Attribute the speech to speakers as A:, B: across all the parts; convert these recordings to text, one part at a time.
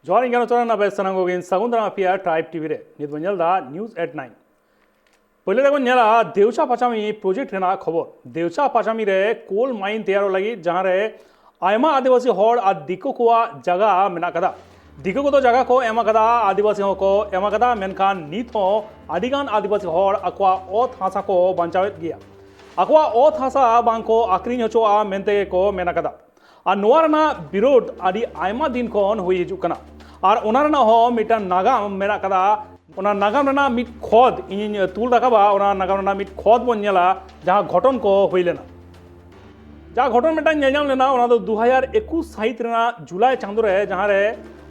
A: Joining Ganotana Nabes Sanangogin, Sagundana Pia Tribe TV, Nidwanyalda, News at 9. पहले देखो नेला Deocha Pachami project है ना खबर देवचा पचामी रे कोल माइन तैयार लगी जहाँ रे आयमा आदिवासी हॉर आ दिको को जगह मेना कदा दिको को तो जगह को एमा कदा आदिवासी हो को एमा कदा मेनखान नीत हो आदिगान आदिवासी हॉर अक्वा ओथ हासा को बंचावेत गया अक्वा ओथ हासा बांग को आक्रीन होचो आ मेनते को मेना कदा आ नोआरना विरोध आदि आयमा दिन कोन हुई हिजुक कना और ओनारना हो मिटन नागाम मेना कदा ओना नागाम रना मिट खोद इन तुल रखाबा ओना नागाम रना मिट खोद बन नेला जहाँ घटन को हुई लेना जहाँ घटन मिटान नेजाम लेना ओना दो 2021 साहित रेना जुलाई चांदो रे जहाँ रे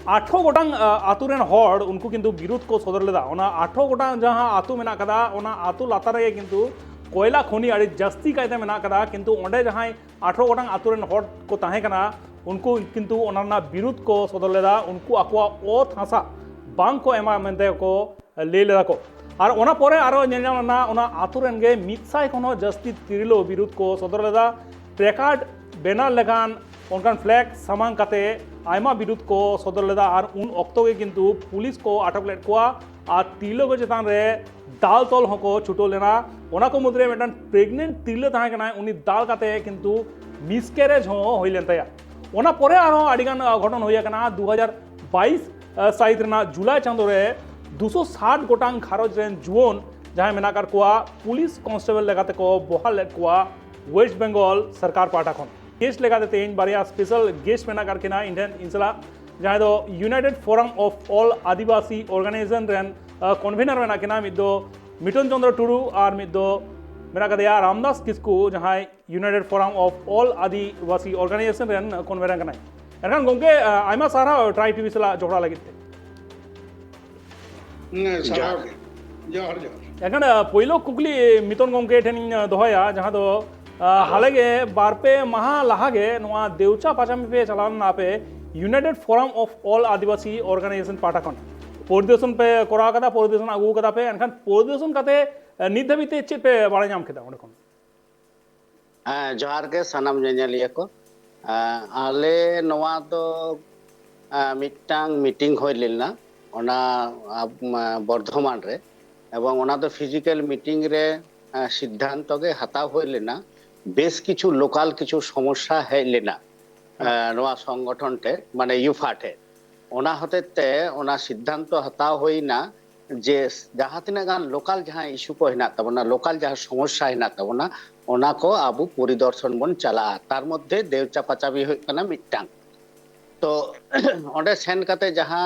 A: 8 गोटांग आतु रेन हॉर उनको किंतु विरोध को सदर लेदा ओना 8 गोटांग जहाँ आतु मेना कदा ओना आतु लातार रे किंतु कोयला खनि आड़ी जस्ती कायते मेना कदा किंतु ओंडे जहाँ 8 गोटांग आतु रेन हॉर को ताहे कना उनको किंतु ओना विरोध को सदर लेदा उनको अक्वा ओथ हासा बांग को एमा मेनते को ले लेदा को और ओना परे आरो नेलना ओना आतु रेन गे मिदसाय कोनो जस्ती तिरिलो विरोध को सदर लेदा प्लेकार्ड बेनार लेगान उनकान फ्लैग सामान काते आयमा विरोध को सदर लेदा और उन ऑक्तो के किंतु पुलिस को अटक लेट कोआ और तिरलो के चेतान रे दाल तोल हको छुटो लेना ओना को मुद्रे मेटन प्रेग्नेंट तिरलो ताहे कना उनी दाल काते किंतु मिसकैरेज हो होई लेन तया ओना परे आरो आडिगान घटन होया कना 2022 साहित रेना जुलाई चांदो रे 260 गोटांग घारोज रेन जुओन जहाँ मेनाकार कोआ पुलिस कांस्टेबल लेगाते को बहाल लेट कोआ वेस्ट बेंगल सरकार पाटा खन गेस्ट लेगाते तेन बारिया स्पेशल गेस्ट मेनाकार केना इंडियन इंसला जहाँ दो United forum of all Adivasi Organization रेन कन्वीनर मेना केना मिदो मिटन चंद्र टुडू और मिदो मेना कदया रामदास किस्कू जहाँ United forum of all Adivasi Organization रेन कन्वीनर केना एनखान गोंके आयमा सारा ट्राई टीवी सला जोड़ा लगित एखान पहिलो कुकली मितन गंगे ठेन दोहया जहाँ दो हालेगे बारपे महा लाहागे नोआ देवचा पाचामी पे चलान ना पे United forum of all Adivasi Organization पाटा खन परिदर्शन पे करा कदा परिदर्शन आगु कदा पे एनखान परिदर्शन काते नित धाबिते चेद पे बाड़ा नाम केदा ओंडे खन
B: जोहार के सनम जेनेलिया को आले नोआ तो मिटांग मीटिंग होय लेना ओना बर्धमान रे एवं ओना तो फिजिकल मीटिंग रे सिद्धांत के हताव होय लेना बेस किछु लोकल किछु समस्या है लेना नोआ संगठन टे माने यूफाटे ओना होते ओना सिद्धांत हताव होइना जे जहाँ तिना गान लोकल जहाँ इशू को हिना तबना लोकल जहाँ समस्या हिना तबना ओना को आबू परिदर्शन बन चला तार मध्य देवचा पचाबी होय कना मिटांग तो ओंडे सेन कते जहाँ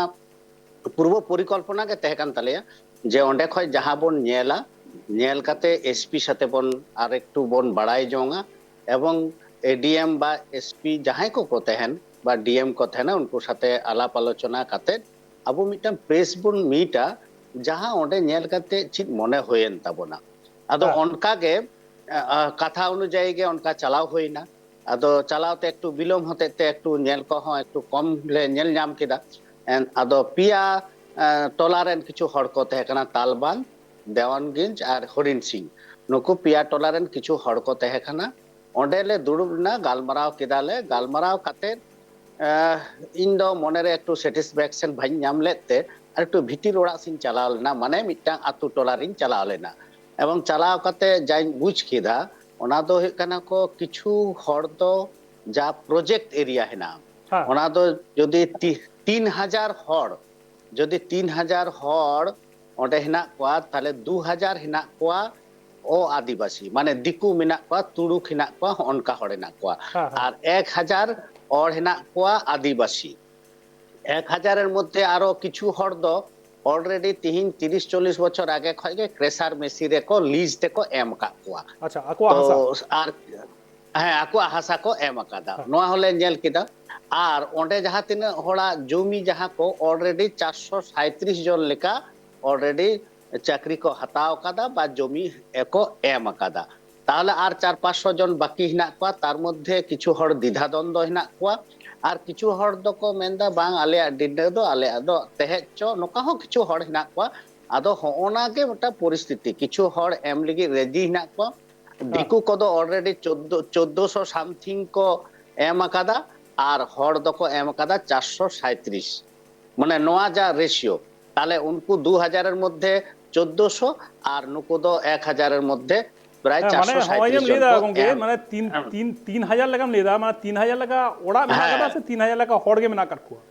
B: पूर्व परिकल्पना के तहकान तलेया जे ओंडे खय जहाँ बन नेला नेल काते एसपी साथे बन आर एकटू बन बड़ाई जोंगा एवं एडीएम बा एसपी जहाँ को तहन बा डीएम को तहना उनको साथे आलाप आलोचना काते अब मिटन प्रेस बन मीटा जहाँ ओंडे नेल काते चित मने होयन ताबोना आदो उनका के कथा अनुयायी के उनका चलाव होइना आदो चलावते एकटू विलोम होते ते एकटू नेल को हो एकटू कम ले नेल नाम केदा आदो पिया टोलारेन किछु हड़ को तहकना तालबान देवानगंज और हरिन सिंह नुकु पिया टोलारेन किछु हड़ को तहकना ओंडेले दुड़ुबना गालमाराव केदाले गालमाराव काते इन दो मनेरे एकटू सैटिस्फैक्शन भाई नाम लेते और एकटू भितिर ओड़ा सिन चलाव लेना माने मिटांग आतु टोलारिन चलाव लेना एवं चलाव काते जाय बुझ केदा ओना दो हेकना को किछु हड़ दो जा प्रोजेक्ट एरिया है ना ओना दो जदि 3000 हड़ जदि 3000 हड़ ओंडे हिना कोआ ताले 2000 हिना कोआ ओ आदिवासी माने दिकु मिना कोआ तुड़ुक हिना कोआ उनका हड़ हिना कोआ और 1000 और हिना कोआ आदिवासी 1000 एर मध्य आरो किछु हड़ दो ऑलरेडी 30-40 बछर आगे खय क्रेसार मेसी रे को लीज ते को एम का कोआ
A: अच्छा अक्वा हासा
B: आर हाँ अक्वा हासा को एम कादा नोआ होले नेल किदा और ओंडे जहाँ तीन होड़ा जमी जहाँ को ऑलरेडी 437 जन लेका ऑलरेडी चाकरी को हताव कादा बा जमी एको एम कादा ताहले आर 400-500 जन बाकी हिना कोआ तार मध्य किछु हड़ द्विधा द्वंद्व हिना कोआ और किछु हड़ दो को मेंदा बांग आले डिडे दो आले दो तेहेचो नोका हो किछु हड़ हिना कोआ आदो होना के मोटा परिस्थिति किछु हड़ एम लगी रेडी हिना कोआ दिकु को दो ऑलरेडी 1400 समथिंग को एम कादा और हड़ दो को एम कादा 437 মানে নোয়া যা রেশিও, তাহলে উনকু 2000-এর মধ্যে 1400 আর নুকু দো 1000-এর মধ্যে প্রায়
A: ᱦᱮᱸ ᱢᱟᱱᱮ ᱦᱚᱸᱜᱼᱚᱭ
B: 437
A: ᱡᱮᱢ
B: জন
A: ᱞᱟᱹᱭᱫᱟ
B: ᱠᱚ
A: ᱜᱚᱝᱠᱮ
B: ᱮᱢ
A: ᱢᱟᱱᱮ তিন হাজার লেখাᱢ ᱞᱟᱹᱭᱫᱟ ᱢᱟᱱᱮ 3000 লেখা ᱚᱲᱟᱜ ᱢᱮᱱᱟᱜ ᱠᱟᱫᱟ ᱥᱮ 3000 লেখা ᱦᱚᱲ ᱜᱮ ᱢᱮᱱᱟᱜ ᱟᱠᱟᱫ ᱠᱚᱣᱟ?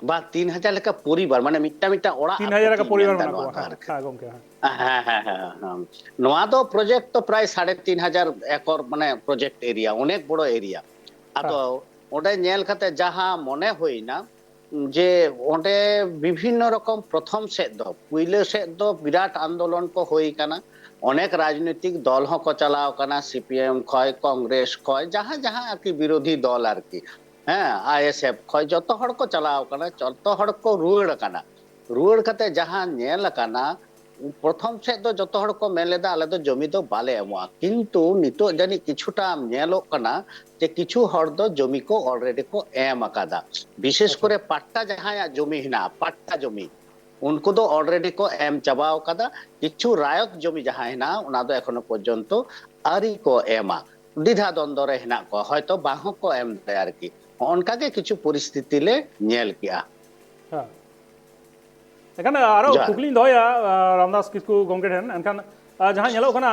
B: বা 3000 লেখা পরিবার, মানে মিটটা মিটটা ওড়াᱜ
A: 3000 লেখᱟ
B: ᱟᱛᱮᱧ
A: ᱯᱚরিবার
B: ᱢᱮᱱᱫᱟ
A: ᱢᱮᱱᱟᱜ
B: ᱱᱚᱣᱟ
A: ᱠᱚᱣᱟ,
B: ᱫᱚ
A: ᱦᱮᱸ
B: ᱟᱨᱠᱤ।
A: ᱦᱮᱸ ᱜᱚᱝᱠᱮ ᱦᱮᱸ।
B: হ্যাঁ হ্যাঁ হ্যাঁ হ্যাঁ। নোয়া তো প্রজেক্ট তো প্রায় 3500 একর মানে প্রজেক্ট এরিয়া, অনেক বড় এরিয়া। আদো
A: হ্যাঁ
B: ওটা নেল খাতে যাহা মনে হই না যে ওটে বিভিন্ন রকম প্রথম সেদ দো পুইলে সেদ দো বিরাট আন্দোলন কো হই কানা, অনেক রাজনৈতিক দল হকো চালাও কানা, সিপিএম খয়, কংগ্রেস খয়, যাহা যাহা আর কি বিরোধী দল আর কি, হ্যাঁ আইএসএফ খয়, যত হড় কো চালাও কানা, যত হড় কো রুয়াড় কানা। রুয়াড় খাতে যাহা নেল কানা, প্রথম সেদ দো যত হড় কো মেন লেদা আলে দো জমি দো বালে এমোয়া, কিন্তু নিতো জানি কিছুটা নেলক কানা যে কিছু হড় দো জমি কো অলরেডি কো এম আকাদা। বিশেষ
A: আচ্ছা
B: করে পাট্টা যাহায়া জমি হিনা, পাট্টা জমি উনকু দো অলরেডি কো এম চাবাও কাদা। কিছু রায়ত জমি যাহা হিনা ওনা দো এখনো পর্যন্ত আরি কো এমা, দ্বিধা দ্বন্দ্ব রে হিনা কো, হয়তো বাহ কো এম দেয় আর কি। অনকাগে কিছু পরিস্থিতি লে নেল কিয়া।
A: হ্যাঁ এখানে আরো
B: জহার।
A: কুকলিᱧ ᱫᱚᱦᱚᱭᱟ রামদাস কিᱥᱠᱩ ᱜᱚᱝᱠᱮ ᱴᱷᱮᱱ, ᱮᱱᱠᱷᱟᱱ ᱡᱟᱦᱟᱸ ᱧᱮᱞᱚᱜ ᱠᱟᱱᱟ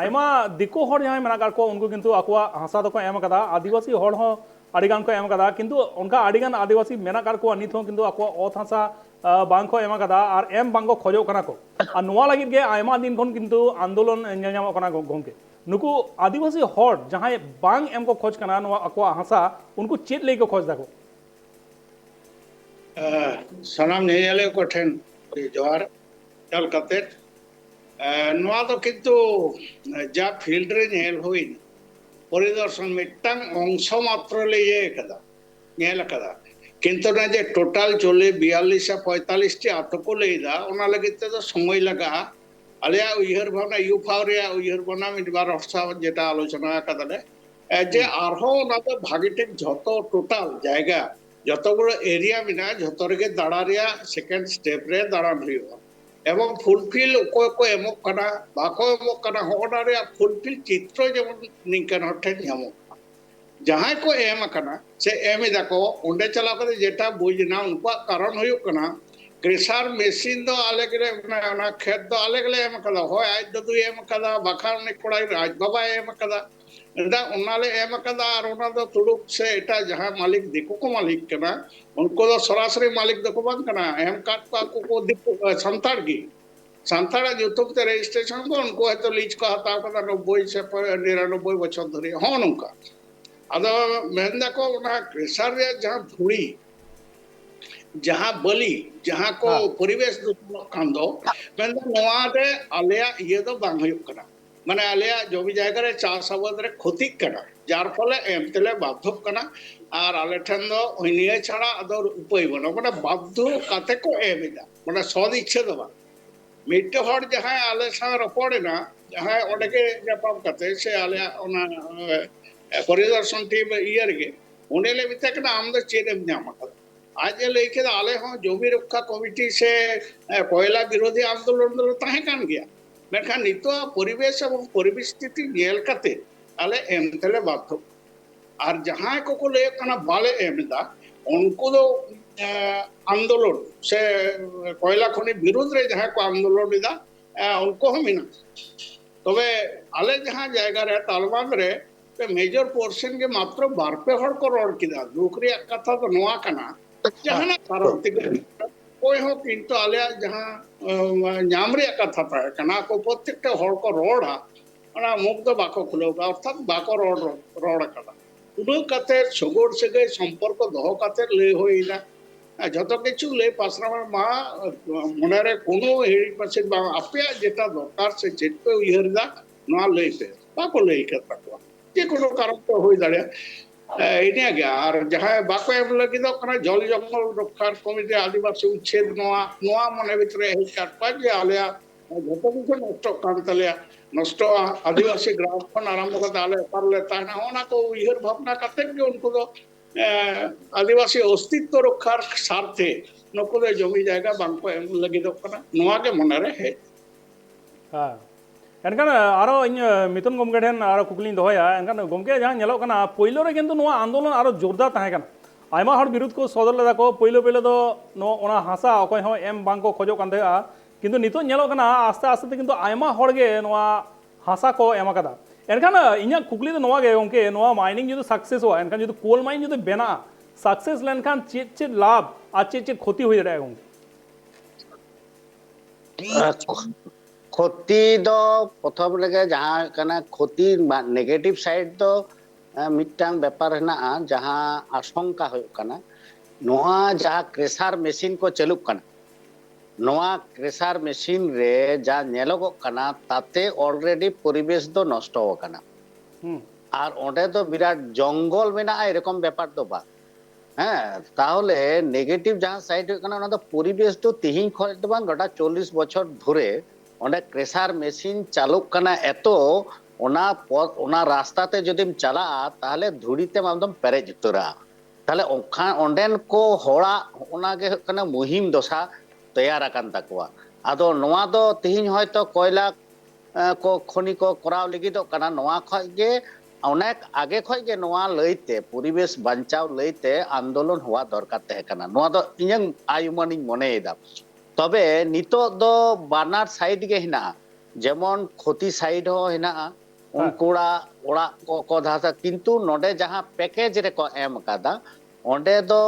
A: ᱟᱭᱢᱟ ᱫᱤᱠᱩ ᱦᱚᱲ ᱡᱟᱦᱟᱸᱭ ᱢᱮᱱᱟᱜ ᱠᱟᱜ ᱠᱚᱣᱟ ᱩᱱᱠᱩ ᱠᱤᱱᱛᱩ ᱟᱠᱚᱣᱟᱜ ᱦᱟᱥᱟ ᱫᱚᱠᱚ ᱮᱢ ᱠᱟᱫᱟ, ᱟᱹᱫᱤᱵᱟᱹᱥᱤ ᱦᱚᱲ ᱦᱚᱸ ᱟᱹᱰᱤᱜᱟᱱ ᱠᱚ ᱮᱢ ᱠᱟᱫᱟ, ᱠᱤᱱᱛᱩ ᱚᱱᱠᱟ ᱟᱹᱰᱤᱜᱟᱱ ᱟᱹᱫᱤᱵᱟᱹᱥᱤ ᱢᱮᱱᱟᱜ ᱠᱟᱜ ᱠᱚᱣᱟ ᱱᱤᱛ ᱦᱚᱸ ᱠᱤᱱᱛᱩ ᱟᱠᱚᱣᱟᱜ ᱚᱛ ᱦᱟᱥᱟ ᱵᱟᱝ ᱠᱚ ᱮᱢ ᱠᱟᱫᱟ ᱟᱨ ᱮᱢ ᱵᱟᱝ ᱠᱚ ᱠᱷᱚᱡᱚᱜ ᱠᱟᱱᱟ ᱠᱚ। ᱟᱨ ᱱᱚᱣᱟ ᱞᱟᱹᱜᱤᱫ ᱜᱮ ᱟᱭᱢᱟ ᱫᱤᱱ ᱠᱷᱚᱱ ᱠᱤᱱᱛᱩ ᱟᱱᱫᱳᱞᱚᱱ ᱧᱮᱞ ᱧᱟᱢᱚᱜ ᱠᱟᱱᱟ ᱜᱚᱝᱠᱮ। ᱱᱩᱠᱩ ᱟᱹᱫᱤᱵᱟᱹᱥᱤ ᱦᱚᱲ ᱡᱟᱦᱟᱸᱭ ᱵᱟᱝ ᱮᱢ ᱠᱚ ᱠᱷᱚᱡ ᱠᱟᱱᱟ ᱱᱚᱣᱟ ᱟᱠᱚᱣᱟᱜ ᱦᱟᱥᱟ, ᱩᱱᱠᱩ ᱪᱮᱫ ᱞᱟᱹᱜᱤᱫ ᱠᱚ ᱠᱷᱚᱡ ᱫᱟᱠᱚ?
C: ᱥᱟᱱᱟᱢ ᱧᱮᱧᱮᱞᱤᱭᱟᱹ ᱠᱚ ᱴᱷᱮᱱ ᱡᱚᱦᱟᱨ ᱪᱟᱞ ᱠᱟᱛᱮ ᱱᱚᱣᱟ ᱫᱚ ᱠᱤᱱᱛᱩ ᱡᱟ ᱯᱷᱤল্ᱰ ᱨᱮ ᱧᱮᱞ ᱦᱩᱭᱱᱟ পরিদর্শন মিটটাং অংশ মাত্র লিয়ে কাদা নেল কাদা, কিন্তু না যে টোটাল চলে 42-45টি আতকো লেদা ওনা লাগিতে তো সময় লাগা। আলিয়া উইহার ভাবনা ইউফাও রে উইহার ভাবনা মিটবার অবস্থা যেটা আলোচনা কাদালে যে আরো ওনা তো ভাগিটিক যত টোটাল জায়গা যত বড় এরিয়া মিনা যত রেগে দাঁড়া রিয়া সেকেন্ড স্টেপ রে দাঁড়ান হইবা এবং ফুলফিল অকয় কো এমক কানা বাকো এমক কানা হওনা রে ফুলফিল চিত্র যেমন নিকান হঠে নিয়মক जहां को एम करना से एम देखो उंडे चला कर जेटा बुझना उनका कारण हुयो कना क्रेशर मशीन दो अलग रे ना खेत दो अलग ले एम कदा हो आज दो एम कदा बाखा ने कोड़ाई राज बाबा एम कदा एंदा उनाले एम कदा और उना दो तुड़ुक से एटा जहां मालिक दिको को मालिक कना उनको दो सरासरी मालिक दो को बांग कना एम काट को दिको संताड़ की संताड़ा ᱧᱩᱛᱩᱢ ᱛᱮ ᱨᱮᱡᱤᱥᱴ্রেশন को उनको है तो लीज को हताव कदा 90 से 99 বছর ধরে हो नुका अदो मेहंदा को ना क्रेशर रे जहां धुड़ी जहां बलि जहां को परिवेश दूषण कांदो मेहंदा नोआ रे आलिया ये दो बांग हुयुक कना माने आलिया जमी जायगा रे चाष आबाद रे क्षति कना जार फले एम तेले बाध्य कना और आले ठन दो निये छाड़ा अदो उपाय बनो माने बाध्य काते को एमिदा माने सद इच्छा दो बा मिट्टे हड़ जहां आले सा रपड़ेना जहां ओडके जापाम कते से आलिया ओना परिदर्शन टीम इयर के उन्हें बिता के आम दो चेद एम नाम आज लेके आले हो जमी रक्षा कमिटी से कोयला विरोधी आंदोलन दो ताहे कान गया मेखान नितो परिवेश और परिस्थिति नेल कते आले एम तेले बाध्य और जहां को ले कना बाले एम दा उनको दो आंदोलन से कोयला खनि विरोध रे जहां को आंदोलन दा उनको हम मिना तबे आले जहां जायगा रे तालबान रे मेजर पोर्शन के मात्र बारपे हड़ को रोड किदा दुखरी कथा तो नोआ कना जहां कारण कोई हो किंतु आले जहां नाम रे कथा था कना को प्रत्येक हड़ को रोडा ओना मुख दो बाको खुलो अर्थात बाको रोड रोड कदा उडु कते सगोर सगे संपर्क दहो कते ले होइना যত কিছু লে পাসরা মা মনে রে কোনো হেৰি পাছে আপে যেটা দরকার সে যেতে ইহরদা না লইতে বাকো লই কথা যে কোনো কারণ তো হই দাঁড়ে ইনে গিয়া আর যাহা বাকো এম লাগি দো কনা জল জঙ্গল রক্ষার কমিটি আদিবাসী উচ্ছেদ নোয়া নোয়া মনে ভিতরে এই কাটপা যে আলিয়া যত কিছু নষ্ট কান্তালিয়া নষ্ট আদিবাসী গ্রাম খন আরম্ভ করতে আলে পারলে তা না ওনা কো ইহর ভাবনা কাতে যে উनको তো आदिवासी अस्तित्व रक्षार स्वार्थे नुकु जमी जायगा बांको एम लगी दो कना नोआ के मने रे हे
A: हाँ एनखान आरो मिथुन गमके ठेन आरो कुकलिኝ दहया एनखान गमके जहां नेलो कना पहिलो रे किंतु नोआ आंदोलन आरो जोरदार ताहे कना आयमा हर विरुद्ध को सदर लेदा को पहले पहले दो नो ओना हासा अकय हो एम बांग को खोजो कान था किंतु नितो नेलो कना आस्ते आस्ते किंतु आयमा हर गे नोआ हासा को एम कदा एनखान इन्या कुकली तो नोआ गे गंके नोआ माइनिंग जो सक्सेस हो एनखान जो कोल माइन जो बेना सक्सेस लेनखान चेत चेत लाभ आ चेत चेत क्षति हो जाए गंके
B: ক্ষতি দ প্রথম লেগে যাহা কানা ক্ষতি নেগেটিভ সাইড দ মিটাং ব্যাপার হেনা যাহা আশঙ্কা হয়ে কানা নোয়া যাহা ক্রেসার মেশিন কো চালুক কানা নোয়া ক্রেসার মেশিন রে যা নেলগক কানা তাতে অলরেডি পরিবেশ দ নষ্ট হো কানা আর ওডে তো বিরাট জঙ্গল মেনা এরকম ব্যাপার তো বা হ্যাঁ তাহলে নেগেটিভ যাহা সাইড হয়ে কানা ওনা তো পরিবেশ তো তিহিং খয় তো বাং গোটা 40 বছর ধরে ওনে ক্রেসার মেশিন চালুক কানা এত ওনা রাস্তাতে যদি চালা তাহলে ধুড়িতে একদম পেরেজ উতরা তাহলে ওন্ডেন কো হড়া ওনাগে কানা মুহিম দশা তৈয়ার আকান তাকুয়া আদো নোয়া দো তিহিং হয়তো কয়লা কো খনি কো করাও লিগিত কানা নোয়া খয় গে অনেক আগে খয় গে নোয়া লইতে পরিবেশ বাঁচাও লইতে আন্দোলন হওয়া দরকার তাহে কানা নোয়া দো ইঞ্জাং আয়ুমানিং মনে এদা তবে নিতো দো বানার সাইড গে হিনা যেমন ক্ষতি সাইড হো হিনা উনকুড়া ওড়া কথা কিন্তু নডে যাহা প্যাকেজ রে কো এম কাদা ওন্ডে দো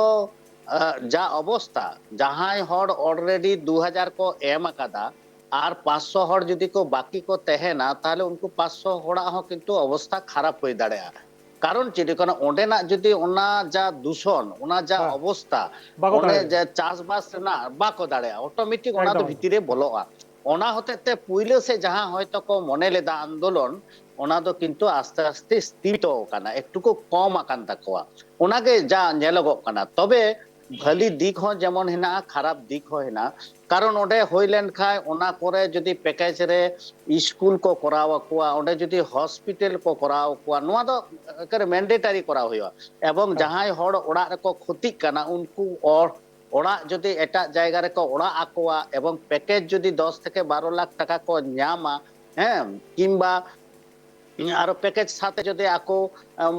B: যা অবস্থা যাহাই হড় অলরেডি 2000 को एम কাদা আর 500 হড় যদি কো বাকি কো তেহে না তাহলে উনকু 500 হড়া হ কিন্তু অবস্থা খারাপ হয়ে দাঁড়ায় কারণ যেটা কোন ওন্ডে না যদি ওনা যা দূষণ ওনা যা অবস্থা ওনে যে চাষবাস না বাকো দাঁড়ায় অটোমেটিক ওনা তো ভিতরে বলয়া ওনা হতে পুইলে সে যাহা হয়তো কো মনে লেদা আন্দোলন ওনা তো কিন্তু আস্তে আস্তে স্থিত কানা একটুকু কম আকান তাকোয়া ওনাকে যা নেলগক কানা তবে ভালি দিক হয় যেমন হেনা খারাপ দিক হয় না কারণ ওডে হইলেন খায় ওনা করে যদি প্যাকেজ রে স্কুল কো করাও কুয়া ওডে যদি হসপিটাল কো করাও কুয়া নোয়া তো করে ম্যান্ডেটরি করা হইয়া এবং যাহাই হড় ওড়া রে কো ক্ষতি কানা উনকু ওড়া যদি এটা জায়গা রে কো ওড়া আকুয়া এবং প্যাকেজ যদি 10 থেকে 12 লাখ টাকা কো ᱧামা হ্যাঁ কিংবা আর প্যাকেজ সাথে যদি আকো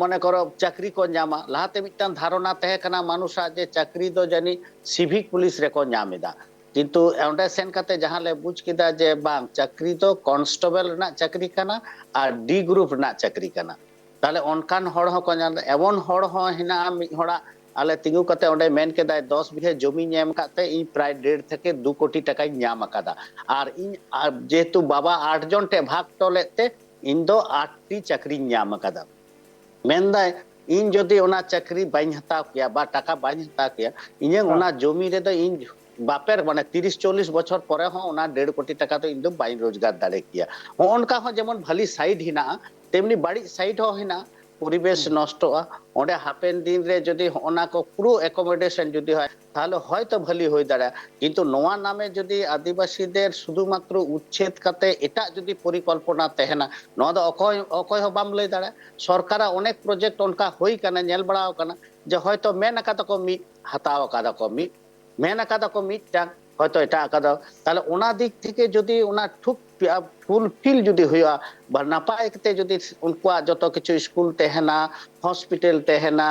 B: মনে করো চাকরি কো ᱧামা লাহাতে মিটান ধারণা তাহে কানা মানুষা যে চাকরি দো জানি সিভিক পুলিশ রে কো ᱧামেদা কিন্তু এন্ডা সেন কাতে জাহালে বুঝ কিদা যে বাং চাকরি তো কনস্টেবল না চাকরি কানা আর ডি গ্রুপ না চাকরি কানা তাহলে অনকান হড় হ কো জান এমন হড় হ হিনা মি হড়া আলে তিগু কাতে ওন্ডে মেন কেদায় 10 বিঘে জমি ᱧাম কাতে ই প্রায় 1.5 থেকে 2 কোটি টাকা ᱧাম আকাদা আর যেহেতু বাবা 8 জন টে ভাগ টলেতে इन दो 8टी चाकरी ᱧাম কাদা মেনদাই ইন যদি ওনা চাকরি বাইন হাতাও কিয়া বা টাকা বাইন হাতা কিয়া ইনে ওনা জমি রে তো ইন বাপের মানে 30-40 বছর পরে হ ওনা 1.5 কোটি টাকা তো ইন দো বাইন রোজগার দাঁড়ে কিয়া অনকা হ যেমন ভালি সাইড হিনা তেমনি বাড়ি সাইড হ হিনা পরিবেশ নষ্ট ওডে হাপেন দিন রে যদি ওনা কো পুরো অ্যাকোমোডেশন যদি হয় তাহলে হয়তো ভালি হই দাঁড়া কিন্তু নোয়া নামে যদি আদিবাসীদের শুধুমাত্র উচ্ছেদ কাতে এটা যদি পরিকল্পনা তেহে না নোয়া দো অকয় হবাম লই দাঁড়া সরকার অনেক প্রজেক্ট অনকা হই কানা নেল বাড়াও কানা যে হয়তো মেন আকাদা কো মি হাতাও কাদা কো মি মেন আকাদা কো মিটা হয়তো এটা আকাদা তাহলে ওনা দিক থেকে যদি ওনা ঠুক ফুলফিল যদি হইয়া বা নাপায় তে যদি উনকুয়া যত কিছু স্কুল তেহেনা হসপিটাল তেহেনা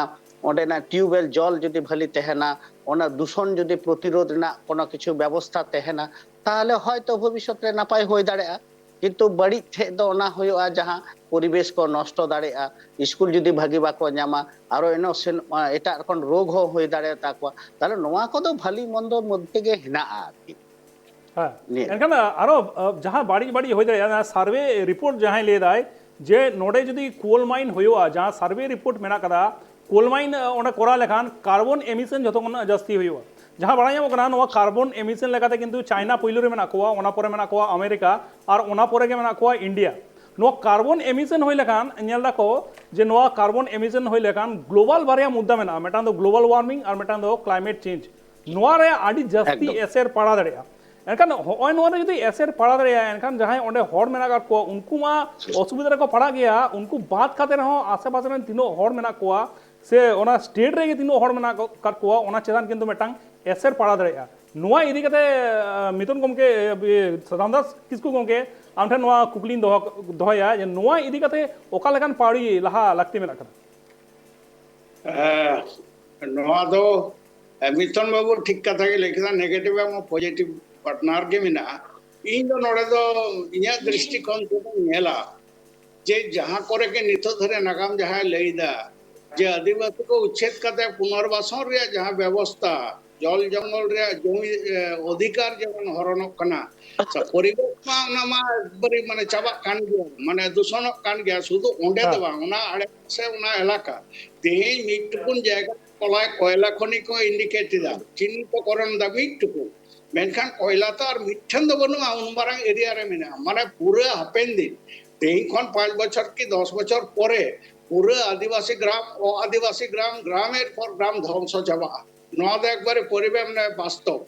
B: ওডে না টিউবওয়েল জল যদি ভালি তেহেনা ওনা দূষণ যদি প্রতিরোধ না কোনো কিছু ব্যবস্থা তেহেনা তাহলে হয়তো ভবিষ্যতে নাপায় হই দাঁড়া কিন্তু বাড়ি থে দো না হইয়া যাহা পরিবেশ কো নষ্ট দাঁড়া স্কুল যদি ভাগিবা কো ᱧামা আরো এনো এটা এখন রোগ হই দাঁড়া তাকোয়া তাহলে নোয়া কো তো ভালি মন্দ মধ্যে গে হিনা আর কি
A: হ্যাঁ এখানে আরো যাহা বাড়ি বাড়ি হয়ে যায় সার্ভে রিপোর্ট যাহাই লে দায় যে নোডে যদি কোল মাইন হইয়া যাহা সার্ভে রিপোর্ট মেনা কাদা কোল মাইন ওনা করা লেখান কার্বন এমিশন যতক্ষণ জাস্তি হইয়া যাহা বাড়াই যাবো কারণ ওয়া কার্বন এমিশন লেখাতে কিন্তু চাইনা পইলো রে মেনা কোয়া ওনা পরে মেনা কোয়া আমেরিকা আর ওনা পরে গে মেনা কোয়া ইন্ডিয়া নোয়া কার্বন এমিশন হই লেখান নেল দাকো যে নোয়া কার্বন এমিশন হই লেখান গ্লোবাল বারিয়া মুদ্দা মেনা মেটান দো গ্লোবাল ওয়ার্মিং আর মেটান দো ক্লাইমেট চেঞ্জ নোয়া রে আডি জাস্তি এসের পাড়া দাঁড়িয়া এনখান হয় নোয়া যদি এসের পাড়া দাঁড়িয়া এনখান যাহাই ওন্ডে হড় মেনা কার কোয়া উনকু মা অসুবিধা রেকো পাড়া গিয়া উনকু বাদ খাতে রহ আশেপাশে রেন তিনো হড় মেনা কোয়া সে ওনা স্টেট রে তিনো হড় মেনা কার কোয়া ওনা চেতান কিন্তু মেটাং এসের পাড়া দাঁড়িয়া নোয়া ইদি কাতে মিতন গমকে রামদাস কিসকু গমকে আমঠে নোয়া কুকলিন দহয়া যে নোয়া ইদি কাতে ওকা লেখান পাড়ি লাহা লাগতি মেনা কানা
C: नवा दो मिथुन बाबू ठीक कथा के लेकिन नेगेटिव एवं पॉजिटिव पार्टनर के मिना इन दो नोड़े दो इन्या दृष्टिकोण को नेला जे जहां करे के नितो धरे नागाम जहां लेइदा जे आदिवासी को उच्छेद करते पुनर्वासन रे जहां व्यवस्था जल जंगल रे जमी अधिकार जेमन हरण कना परिवेश मा ओना मा बरी माने चाबा कान गया माने दूषण कान गया शुधु ओंडे दो बा ओना आड़े से ओना इलाका तेहे मिटकुन जायगा कलाय कोयला खनि को इंडिकेट दा चिन्हितकरण दा मिटकु मेनखान कोयला तो और मिठन दो बनु उन मारंग एरिया रे मेना माने पूरा हापेन दिन तेही खन 5 বছর কি 10 বছর পরে পুরো আদিবাসী গ্রাম ও আদিবাসী গ্রামের পর গ্রাম ধ্বংস যাবা নয়া দো একবারে পরিবেশ মানে বাস্তব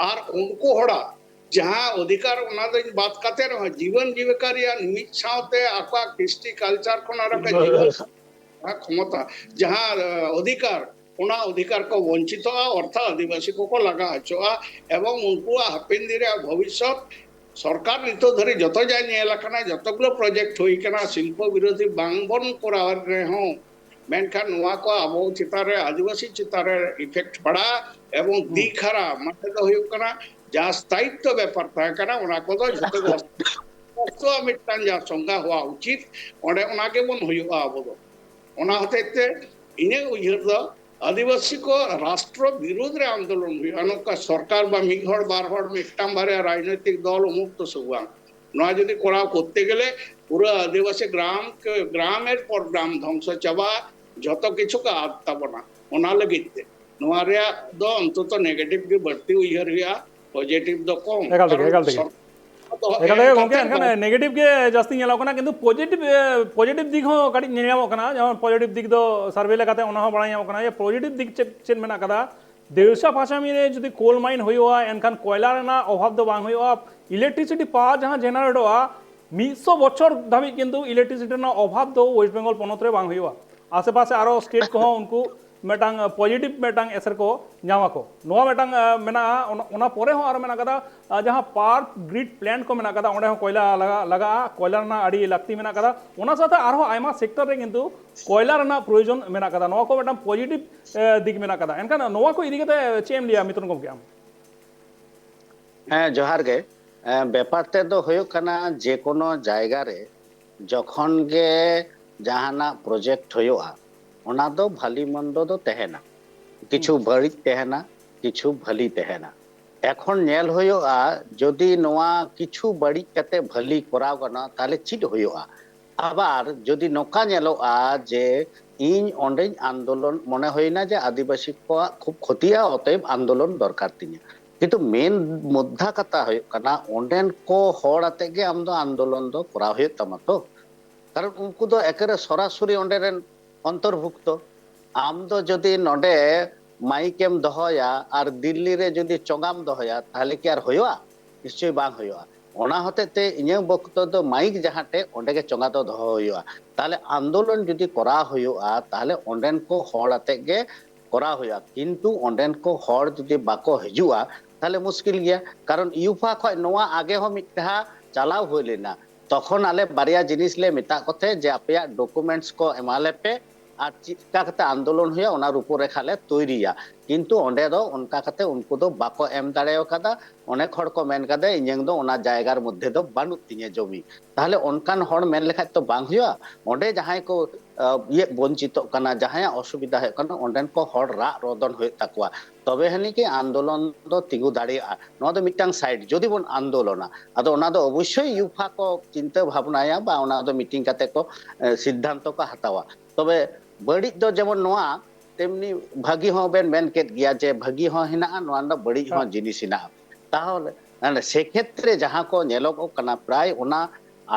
C: আর উनको হড়া जहाँ अधिकार बात करते रहो जीवन जीविका निमित साथे आका कृष्टि कल्चर को जीवन क्षमता जहाँ अधिकार ओना अधिकार को वंचित अर्थ आदिवासी को लगा हचोआ एवं उनको हापेन दिन भविष्य सरकार नितो धरी जत जाय नेलाकना जतगुलो प्रोजेक्ट होई कना शिल्प विरोधी बांगबन करा रहे मेनखान नुआ को आबो चितारे आदिवासी चितारे इफेक्ट पड़ा एवं दिखरा माने दो हुई कना जा स्थायित्व व्यापार था कना ओना को दो जतो वस्तु मिटान जा संगा हुआ उचित ओडे ओना के बन हुआ आबो दो ओना होते इने उयहर दो आदिवासी को राष्ट्र विरोध रे आंदोलन हुई अनका सरकार बा मिघड़ बारहड़ मिटाम बारे राजनीतिक दल मुक्त सुवा नया जदि कोराव करते गेले पूरा आदिवासी ग्रामेर पर ग्राम ध्वंस चाबा जतो किछु का आत्ता बना ओना लगिते नवा रे दो अंतत नेगेटिव के बढ़ती उयहर हुआ पॉजिटिव दो कम
A: एकाल देखो गंके एनखान नेगेटिव के जास्ती नेला कना किंतु पॉजिटिव दिख हो काटी नेयामो कना जेमन पॉजिटिव दिख दो सर्वे लेकाते ओना हो बड़ा कना ये पॉजिटिव दिख चेन मेना कदा देवसा पाचामी रे जदि कोल माइन होयोआ एनखान कोयला रेना अभाव दो बांग होयोआ इलेक्ट्रिसिटी पावर जहां जेनारेट होआ 100 बछर धाबी किंतु इलेक्ट्रिसिटी ना अभाव दो वेस्ट बेंगल पनत रे बांग होयोआ आसे पासे आरो स्टेट को उनको मेटांग पॉजिटिव मेटांग एसर को नामा को नोआ मेटांग मेना ओना परे हो आरो मेना कदा जहां पावर ग्रिड प्लांट को मेना कदा ओंडे हो कोयला लगा कोयला ना आड़ी लागती मेना कदा ओना साथे आरो आयमा सेक्टर रे किंतु कोयला ना प्रयोजन मेना कदा नोआ को मेटांग पॉजिटिव दिक मेना कदा एनखान नोआ को इदी कते चेम लिया मित्रन को क्या
B: जोहार गे ব্যাপারতে তো হয়ে কানা যে কোনো জায়গা রে যখন গে জাহানা প্রজেক্ট হইয়া ওনা তো ভালি মন্দ তো তেহেনা কিছু বাড়ি তেহেনা কিছু ভালি তেহেনা এখন নেল হইয়া যদি নোয়া কিছু বাড়ি কাতে ভালি করাও কানা তাহলে চিট হইয়া আবার যদি নৌকা নেলোয়া যে ইন অন্ডেন আন্দোলন মনে হয় না যে আদিবাসী কো খুব ক্ষতিয়া অতএব আন্দোলন দরকার তিনি কিন্তু মেন মুদ্রা কথা হয় কানা অন্ডেন को হড় আতে গে আমদো আন্দোলন দো করা হয় তমাতো কারণ উনকু তো একেরে সরাসরি অন্ডেরেন অন্তর্ভুক্ত আমদো যদি নডে মাইকেম দহয়া আর দিল্লি রে যদি চগাম দহয়া তাহলে কি আর হইয়া নিশ্চয় বাং হইয়া ওনা হতেতে ইᱧ বক্ত তো মাইক যাহাতে অন্ডেকে চঙ্গা তো দহ হইয়া তাহলে আন্দোলন যদি করা হইয়া তাহলে অন্ডেন को হড় আতে গে করা হইয়া কিন্তু অন্ডেন को হড় যদি বাকো হিজুয়া তাহলে মুশকিল গিয়া কারণ ইউফা খয় নোয়া আগে হ মিঠা চালাও হইলে না তখন আলে বারিয়া জিনিস লে মিতা কথা যে আপয়া ডকুমেন্টস को এমালে পে আর চিৎকা কাতে আন্দোলন হইয়া ওনার রূপরেখা লে তৈরিয়া কিন্তু অন্ডে দো উনকা কাতে উনকু দো বাকো এম দাঁড়ায়ও কাদা অনেক হড় को মেন কাদা ইঞ্জং দো ওনা জায়গার মধ্যে দো বানু তিনে জমি তাহলে অনকান হড় মেন লেখা তো বাং হইয়া অন্ডে যাহাই को ये বঞ্চিত কানা যাহাই অসুবিধা হয় কানা অন্ডেন को হড় রা রদন হই তাকুয়া তবে হানি কি আন্দোলন দো তিগু দাঁড়িয়া নো দো মিটাং সাইড যদি বন আন্দোলনা আদো ওনা দো অবশ্যই ইউফা को চিন্তা ভাবনায়া বা ওনা দো মিটিং কাতে को সিদ্ধান্ত को হাতাওয়া তবে बड़ी दो जेमन नोआ तेमनी भागी हो बेन मेन केट गया जे भागी हो हिना नोआ दो बड़ी हो जिनिस हिना ताहले ना से क्षेत्र जहां को नेलोक कना प्राय ओना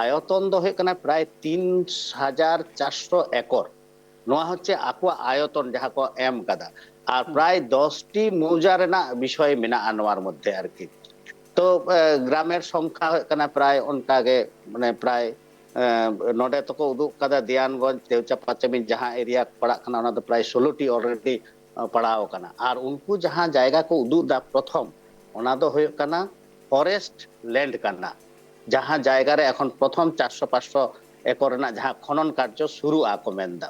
B: आयतन दो हे कना प्राय 3400 एकड़ नोआ होचे आकवा आयतन जहां को एम कदा আর প্রায় 10টি মৌজা রেনা বিষয় মেনা আনোয়ার মধ্যে আর কি তো গ্রামের সংখ্যা কানা প্রায় অনকাগে মানে প্রায় नोडे तो को उदुग कदा दियानगंज देवचा पाचमी जहां एरिया पड़ा कना ओना तो प्राय 16टी ऑलरेडी पड़ाव कना और उनको जहां जायगा को उदुग दा प्रथम ओना दो होय कना फॉरेस्ट लैंड कना जहां जायगा रे এখন প্রথম 400-500 एकड़ ना जहां खनन कार्य शुरू आ को मेनदा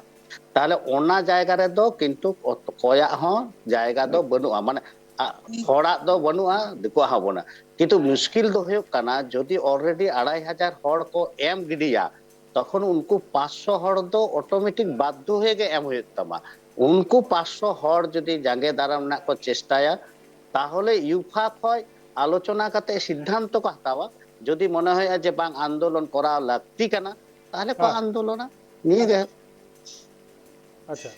B: ताहले ओना जायगा रे दो किंतु कोया हो जायगा दो बनुआ माने हड़ा दो बनुआ दिको हा बना किंतु मुश्किल दो हुयो कना जदि ऑलरेडी 2500 हड़ को एम गिडिया तखन उनको 500 हड़ दो ऑटोमेटिक बाध्य होए गे एम हुयो तमा उनको 500 हड़ जदि जांगे दाराम ना को चेष्टाया ताहले यूफा खय आलोचना काते सिद्धांत को हतावा जदि मने होय जे बांग आंदोलन करा लागती कना ताहले को आंदोलना निये गे
A: अच्छा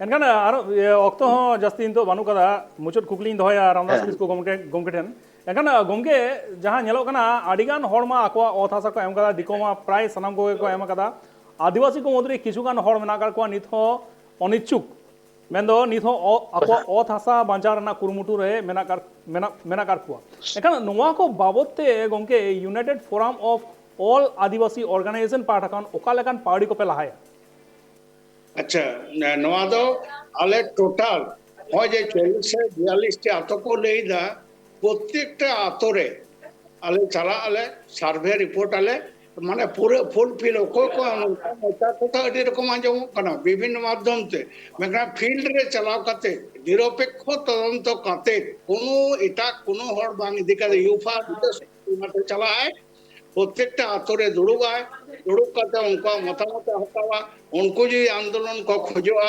A: एनखान आरो अक्तो हो जस्ती तो बानु कदा मुचुत कुकलिंग दोया रामदास किसको गोमके ठेन एनखान गोमके जहां नेलो कना आडिगान हड़मा आकवा अथासा को एम कदा दिकोमा प्राय सनाम को एम कदा आदिवासी को मदरे किछुगान हड़ मेना को नित हो अनिच्छुक मेंदो नित हो आकवा अथासा बांचार ना कुरुमुटु रे मेना कुआ एखान नोवा को बाबते गोमके united forum of all Adivasi organisation पाठाकान ओका लेकान पार्टी को पे लहाया
C: अच्छा नवा दो आले टोटल हो जे 40 से 42 टे आतो को लेदा प्रत्येकटा आतोरे आले चला आले सर्वे रिपोर्ट आले माने पूरे फुलफिल को मोटा कथा अडी रकम आंजम कना विभिन्न माध्यम से मेकना फील्ड रे चलाव काते निरपेक्ष तदंत काते कोनो एटा कोनो हर बांग दिका यूफा मते चला है प्रत्येकटा आतोरे दुड़ुबाय दुड़ुब काते उनका मतामत हतावा उनको जो आंदोलन को खोजवा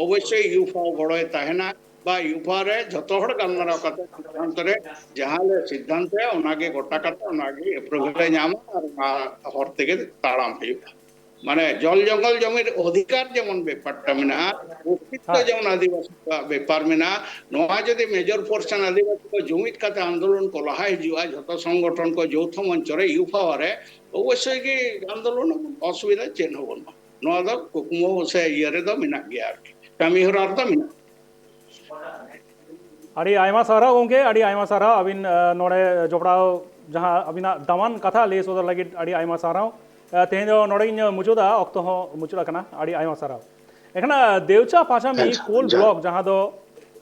C: अवश्य यूफा गड़े तहना बा यूफा रे जतो हड़ गलमारा काते सिद्धांत रे जहाले सिद्धांत है उनागे गोटा काते उनागे अप्रूवल नाम और हर तेगे ताड़ाम हुआ माने जल जंगल जमीर अधिकार जेमन बेपारटा मेना अस्तित्व जेमन आदिवासी बेपार मेना नोआ जदि मेजर पोर्शन आदिवासी को जुमित काते आंदोलन को लहा हिजुआ जतो संगठन को यौथ मंच रे यूफा रे अवश्य की आंदोलन असुविधा चेन होबन नोआ दो कुकुमो से इयरे दो मेना गया कमी हरार दो मेना
A: अड़ी आयमा सारा गोंके अड़ी आयमा सारा अबिन नोड़े जोपड़ाव जहां अबिना दामान कथा ले सोदर लगी अड़ी आयमा सारा तेहें जो नोड़े इन मुचुदा अक्तो हो मुचुदा कना अड़ी आयमा सारा एखना देवचा पाछा में कोल ब्लॉक जहां दो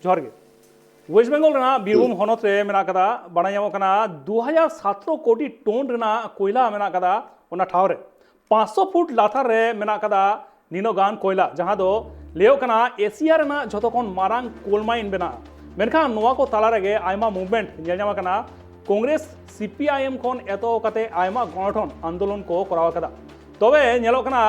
A: जोहरगे वेस्ट बेंगल रना बीरभूम हनत रे मेना कदा बनायामो कना 2017 कोटी टन रना कोयला मेना कदा ओना ठाव रे 500 फुट लाथार रे मेना कदा निनो गान कोयला जहां दो लेओ कना एशिया रना जतोखन मारांग कोल माइन बेना मेनखान नोआ को ताला रेगे आयमा मूवमेंट नेलजामा कना कांग्रेस सीपीआईएम खन एतो कते आयमा गणठन आंदोलन को कराव कदा तबे नेलो कना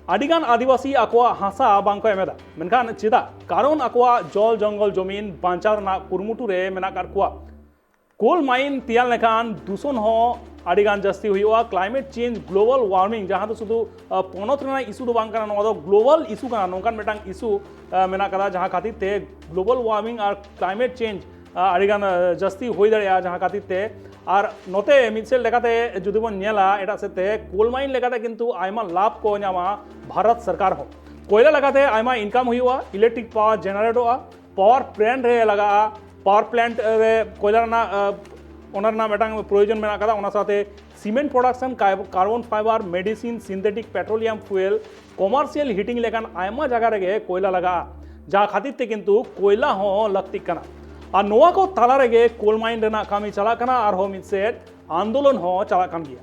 A: आदिगान आदिवासी आकवा हासा बांको एमेदा मेनखान चिदा कारण आकवा जल जंगल जमीन बांचार ना कुरुमुटु रे मेना कार कुआ कोल माइन तियाल लेखान दूषण हो आदिगान जस्ती हुआ क्लाइमेट चेंज ग्लोबल वार्मिंग जहां तो शुद्ध पनत रेना इशू दो बांग कना दो ग्लोबल इशू कना नोकान मेटांग इशू मेना कदा जहां खातिर ते ग्लोबल वार्मिंग और क्लाइमेट चेंज आदिगान जस्ती होई दड़िया जहां खातिर ते और नोते मिदसेल लेकाते जुदी बन नेला एटा सेते कोल माइन लेकाते किंतु आयमा लाभ को नामा भारत सरकार हो कोयला लगाते आयमा इनकम हुआ इलेक्ट्रिक पावर जनरेट हुआ पावर प्लांट रे लगा पावर प्लांट रे कोयला ना ओनर ना मेटांग प्रयोजन मेना कदा ओना साथे cement production carbon fibre medicine synthetic petroleum fuel commercial heating लेकान आयमा जगह रेगे कोयला लगा जहाँ खातिर ते किंतु कोयला हो लगती कना और नोआ को ताला रेगे कोल माइन रेना कामी चला कना और हो मिद से आंदोलन हो चला कान गया